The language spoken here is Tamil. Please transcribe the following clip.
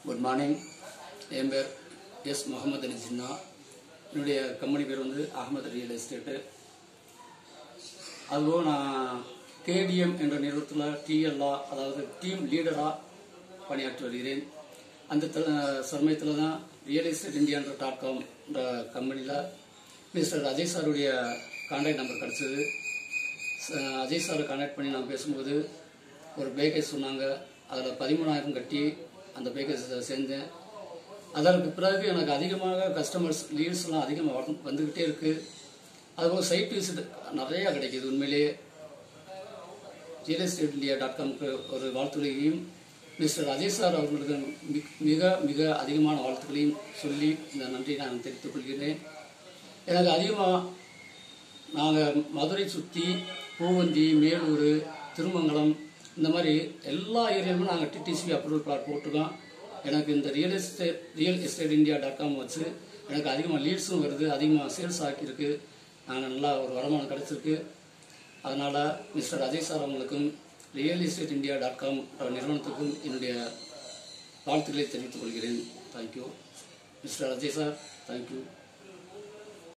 Good morning. என் பேர் எஸ் முகமது அலி ஜின்னா. என்னுடைய கம்பெனி பேர் வந்து அகமது ரியல் எஸ்டேட்டு. அதுவும் நான் கேடிஎம் என்ற நிறுவனத்தில் டிஎல்ஆ அதாவது டீம் லீடராக பணியாற்றி வருகிறேன். அந்த சமயத்தில் தான் ரியல் எஸ்டேட் இந்தியா.com என்ற கம்பெனியில் மிஸ்டர் அஜய் சாருடைய கான்டாக்ட் நம்பர் கிடச்சிது. அஜய் சாரை கான்டாக்ட் பண்ணி நான் பேசும்போது ஒரு பேக்கேஜ் சொன்னாங்க. அதில் 13,000 கட்டி அந்த பேக்கேஜ் சேர்ந்தேன். அதற்கு பிறகு எனக்கு அதிகமாக கஸ்டமர்ஸ் லீட்ஸ்லாம் அதிகமாக வந்துக்கிட்டே இருக்குது. அதுபோல் சைட் விசிட் நிறையா கிடைக்கிது. உண்மையிலேயே ரியல் எஸ்டேட் இந்தியா.comக்கு ஒரு வாழ்த்துக்களையும் மிஸ்டர் அஜய் சார் அவர்களுக்கு மிக மிக அதிகமான வாழ்த்துக்களையும் சொல்லி இந்த நன்றியை நான் தெரிவித்துக் கொள்கிறேன். எனக்கு அதிகமாக நாங்கள் மதுரை சுற்றி பூவந்தி, மேலூர், திருமங்கலம் இந்த மாதிரி எல்லா ஏரியாவுமே நாங்கள் டிடிசி அப்ரூவல் பிளாட் போட்டுருக்கோம். எனக்கு இந்த ரியல் எஸ்டேட் இந்தியா.com வச்சு எனக்கு அதிகமாக லீட்ஸும் வருது, அதிகமாக சேல்ஸ் ஆக்கியிருக்கு. நாங்கள் நல்லா ஒரு வருமானம் கிடச்சிருக்கு. அதனால் மிஸ்டர் அஜய் சார் அவங்களுக்கும் ரியல் எஸ்டேட் இந்தியா.com நிறுவனத்துக்கும் என்னுடைய வாழ்த்துக்களை தெரிவித்துக் கொள்கிறேன். Thank you mister Ajay sir. Thank you.